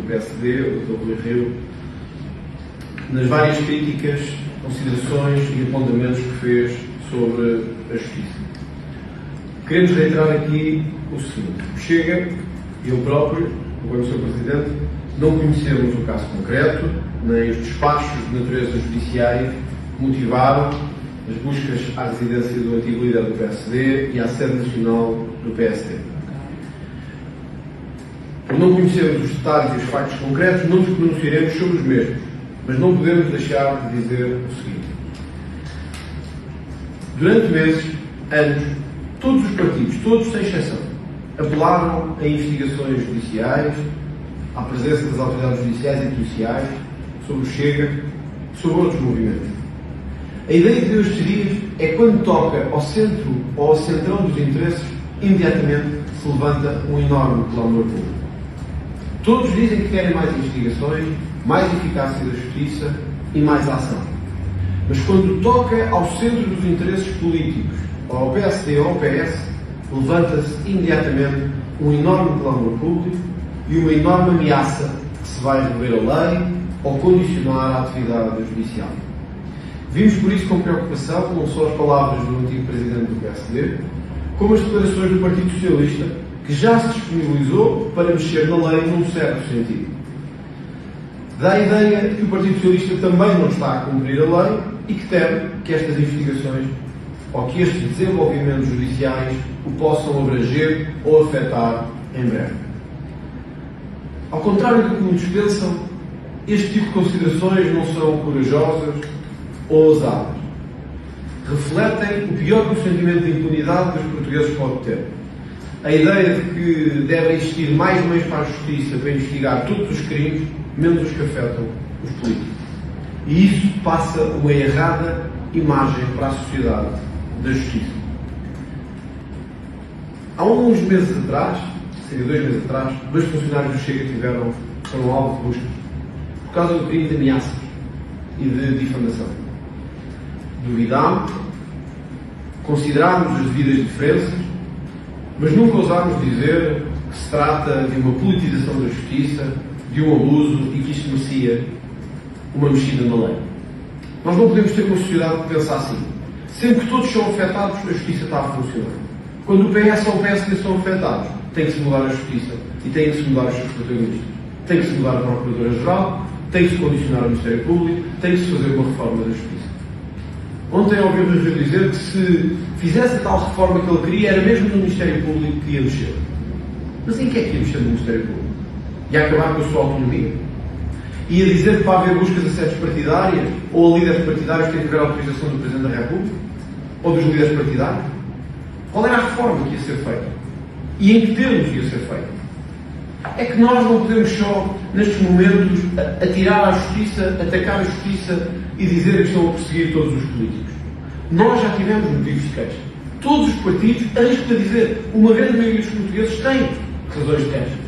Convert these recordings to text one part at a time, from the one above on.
do PSD, o Dr. Rui Rio, nas várias críticas, considerações e apontamentos que fez sobre a Justiça. Queremos reiterar aqui o seguinte: o Chega, eu próprio, como Sr. Presidente, não conhecemos o caso concreto, nem os despachos de natureza judiciária que motivaram as buscas à residência do antigo líder do PSD e à sede nacional do PSD. Por não conhecermos os detalhes e os factos concretos, não nos pronunciaremos sobre os mesmos, mas não podemos deixar de dizer o seguinte: durante meses, anos, todos os partidos, todos sem exceção, apelaram a investigações judiciais, à presença das autoridades judiciais e policiais, sobre o Chega, sobre outros movimentos. A ideia de Deus dias é quando toca ao centro ou ao centrão dos interesses, imediatamente se levanta um enorme clamor público. Todos dizem que querem mais investigações, mais eficácia da justiça e mais ação. Mas quando toca ao centro dos interesses políticos, ou ao PSD ou ao PS, levanta-se imediatamente um enorme clamor público e uma enorme ameaça que se vai rever a lei ou condicionar a atividade judicial. Vimos por isso com preocupação não só as palavras do antigo Presidente do PSD, como as declarações do Partido Socialista, que já se disponibilizou para mexer na lei num certo sentido. Dá a ideia de que o Partido Socialista também não está a cumprir a lei e que teme que estas investigações ou que estes desenvolvimentos judiciais o possam abranger ou afetar em breve. Ao contrário do que muitos pensam, este tipo de considerações não são corajosas ou ousadas. Refletem o pior que o sentimento de impunidade dos portugueses pode ter. A ideia de que devem existir mais meios para a justiça para investigar todos os crimes, menos os que afetam os políticos. E isso passa uma errada imagem para a sociedade da justiça. Há uns meses atrás, cerca de 2 meses atrás, 2 funcionários do Chega foram alvo de busca por causa do crime de ameaças e de difamação. Duvidámos, considerámos as devidas diferenças, mas nunca ousámos dizer que se trata de uma politização da justiça, de um abuso e que isto merecia uma mexida na lei. Nós não podemos ter uma sociedade que pensa assim. Sempre que todos são afetados, a justiça está a funcionar. Quando o PS ou o PSD são afetados, tem que se mudar a justiça e tem que se mudar os seus protagonistas. Tem que se mudar a Procuradora-Geral, tem que se condicionar o Ministério Público, tem que se fazer uma reforma da justiça. Ontem ouvimos Rio dizer que se fizesse a tal reforma que ele queria, era mesmo no Ministério Público que ia mexer. Mas em que é que ia mexer no Ministério Público? Ia acabar com a sua autonomia? Ia dizer que para haver buscas a sedes partidárias ou a líderes partidários tem que haver autorização do Presidente da República? Ou dos líderes partidários? Qual era a reforma que ia ser feita? E em que termos ia ser feita? É que nós não podemos só, nestes momentos, atirar à justiça, atacar a justiça e dizer que estão a perseguir todos os políticos. Nós já tivemos motivos de queixa. Todos os partidos, arrisco a dizer, uma grande maioria dos portugueses têm razões de queixa.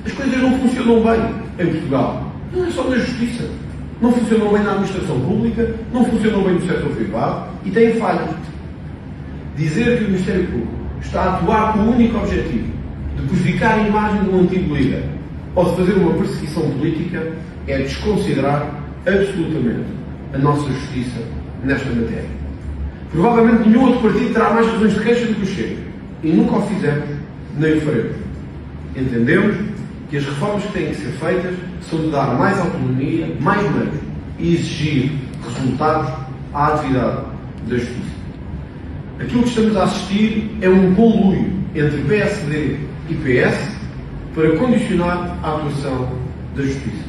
As coisas não funcionam bem em Portugal. Não é só na justiça. Não funcionam bem na administração pública, não funcionam bem no setor privado e têm falhas. Dizer que o Ministério Público está a atuar com o único objetivo de prejudicar a imagem de um antigo líder ou de fazer uma perseguição política é desconsiderar absolutamente a nossa justiça nesta matéria. Provavelmente nenhum outro partido terá mais razões de queixa do que o Chega. E nunca o fizemos, nem o faremos. Entendemos que as reformas que têm que ser feitas são de dar mais autonomia, mais meios e exigir resultados à atividade da justiça. Aquilo que estamos a assistir é um conluio entre PSD e PS para condicionar a atuação da justiça.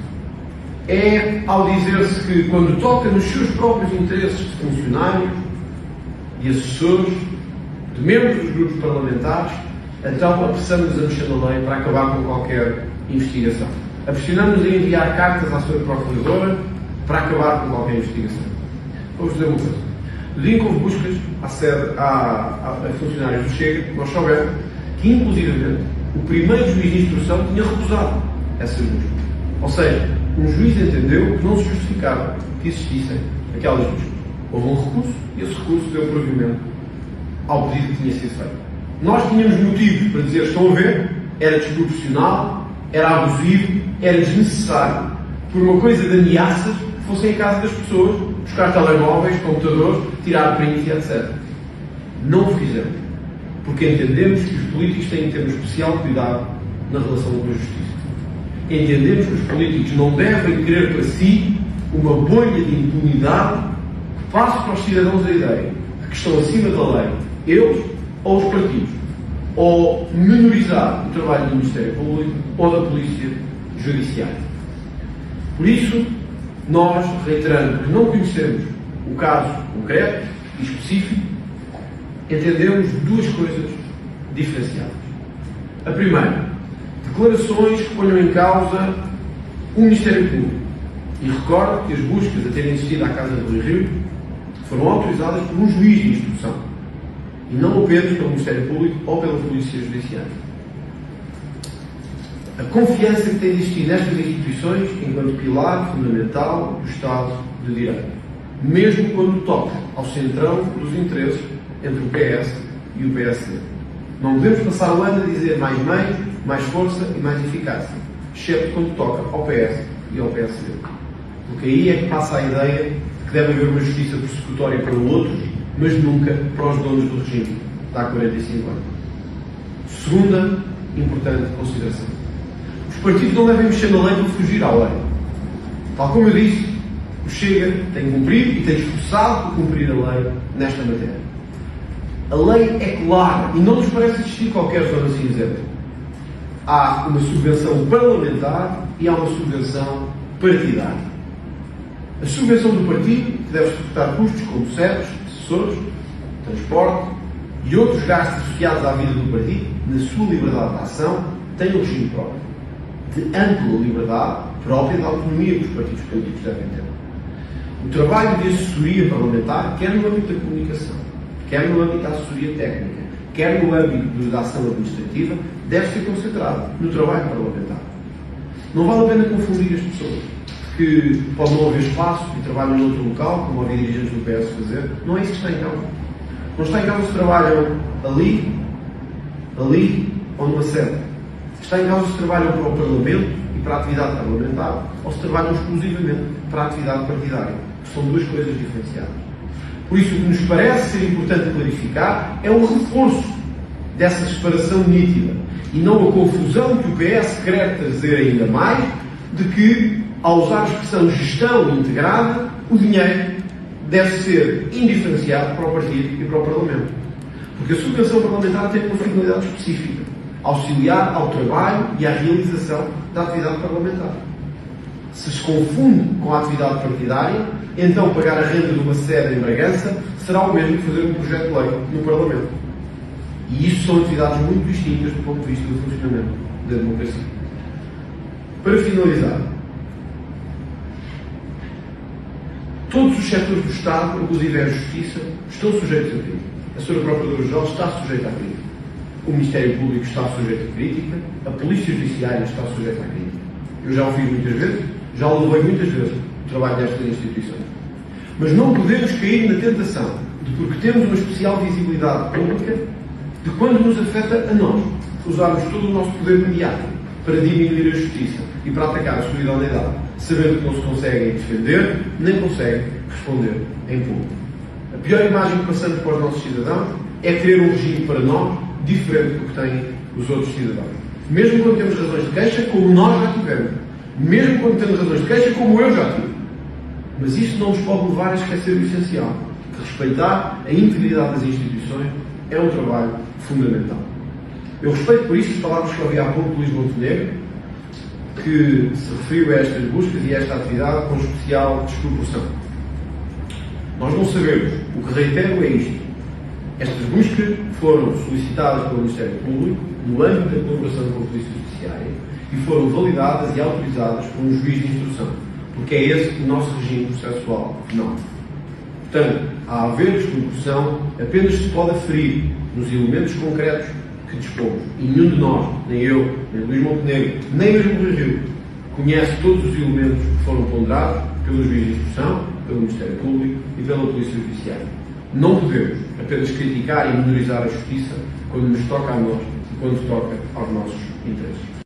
É ao dizer-se que, quando toca nos seus próprios interesses de funcionários, de assessores, de membros dos grupos parlamentares, então apressamos a mexer na lei para acabar com qualquer investigação. Pressionamos a enviar cartas à sua procuradora para acabar com qualquer investigação. Vamos dizer uma coisa. No dia em que houve buscas a funcionários do Chega, nós soubemos que, inclusivamente, o primeiro juiz de instrução tinha recusado essas buscas. Ou seja, um juiz entendeu que não se justificava que existissem aquelas buscas. Houve um recurso e esse recurso deu provimento ao pedido que tinha sido feito. Nós tínhamos motivos para dizer: estão a ver, era desproporcional, era abusivo, era desnecessário, por uma coisa de ameaças, fossem à casa das pessoas, buscar telemóveis, computadores, tirar print e etc. Não o fizemos, porque entendemos que os políticos têm que ter um especial cuidado na relação com a justiça. Entendemos que os políticos não devem querer para si uma bolha de impunidade que passe para os cidadãos a ideia de que estão acima da lei, eles ou os partidos, ou menorizar o trabalho do Ministério Público ou da Polícia Judiciária. Por isso, nós, reiterando que não conhecemos o caso concreto e específico, entendemos duas coisas diferenciadas. A primeira, declarações que ponham em causa o Ministério Público. E recordo que as buscas a terem existido à casa do Rui Rio foram autorizadas por um juiz de instrução e não apenas pelo Ministério Público ou pela Polícia Judiciária. A confiança que tem de existir nestas instituições enquanto pilar fundamental do Estado de Direito, mesmo quando toca ao centrão dos interesses entre o PS e o PSD. Não devemos passar o ano a dizer mais meios, mais força e mais eficácia, exceto quando toca ao PS e ao PSD. Porque aí é que passa a ideia de que deve haver uma justiça persecutória para outros, mas nunca para os donos do regime, de há 45 anos. Segunda importante consideração. Os partidos não devem mexer na lei para fugir à lei. Tal como eu disse, o Chega tem cumprido e tem esforçado por cumprir a lei nesta matéria. A lei é clara e não nos parece existir qualquer zona cinzenta. Há uma subvenção parlamentar e há uma subvenção partidária. A subvenção do partido, que deve suportar custos como sedes, assessores, transporte e outros gastos associados à vida do partido, na sua liberdade de ação, tem um regime próprio, de ampla liberdade própria da autonomia que os partidos políticos devem ter. O trabalho de assessoria parlamentar, quer no âmbito da comunicação, quer no âmbito da assessoria técnica, quer no âmbito da ação administrativa, deve ser concentrado no trabalho parlamentar. Não vale a pena confundir as pessoas, que pode não haver espaço e trabalham noutro local, como havia dirigentes do PS fazer. Não é isso que está em causa. Não está em causa se trabalham ali ou numa sede. Está em causa se trabalham para o Parlamento e para a atividade parlamentar ou se trabalham exclusivamente para a atividade partidária, que são duas coisas diferenciadas. Por isso, o que nos parece ser importante clarificar é o reforço dessa separação nítida e não a confusão que o PS quer trazer ainda mais de que, ao usar a expressão gestão integrada, o dinheiro deve ser indiferenciado para o partido e para o Parlamento. Porque a subvenção parlamentar tem uma finalidade específica: auxiliar ao trabalho e à realização da atividade parlamentar. Se se confunde com a atividade partidária, então pagar a renda de uma sede em Bragança será o mesmo que fazer um projeto de lei no Parlamento. E isso são atividades muito distintas do ponto de vista do funcionamento da democracia. Para finalizar, todos os setores do Estado, inclusive a Justiça, estão sujeitos a crítica. A Sra. Procuradora-Geral está sujeita à crítica. O Ministério Público está sujeito à crítica. A Polícia Judiciária está sujeita à crítica. Eu já o fiz muitas vezes, já o levei muitas vezes o trabalho destas instituições. Mas não podemos cair na tentação de, porque temos uma especial visibilidade pública, de quando nos afeta a nós, usarmos todo o nosso poder mediático para diminuir a justiça e para atacar a sua idoneidade, sabendo que não se conseguem defender, nem conseguem responder em público. A pior imagem que passamos para os nossos cidadãos é ter um regime para nós diferente do que têm os outros cidadãos. Mesmo quando temos razões de queixa, como nós já tivemos. Mesmo quando temos razões de queixa, como eu já tive. Mas isso não nos pode levar a esquecer o essencial: que respeitar a integridade das instituições é um trabalho fundamental. Eu respeito por isso as palavras que ouvi há pouco de Luís Montenegro, que se referiu a estas buscas e a esta atividade com especial desproporção. Nós não sabemos. O que reitero é isto: estas buscas foram solicitadas pelo Ministério Público no âmbito da colaboração com a Polícia Judiciária e foram validadas e autorizadas por um juiz de instrução, porque é esse o nosso regime processual penal. Portanto, a haver desproporção, apenas se pode aferir nos elementos concretos que dispomos. E nenhum de nós, nem eu, nem Luís Montenegro, nem mesmo o Rui Rio, conhece todos os elementos que foram ponderados pelo juiz de instrução, pelo Ministério Público e pela Polícia Judiciária. Não podemos apenas criticar e menorizar a justiça quando nos toca a nós e quando toca aos nossos interesses.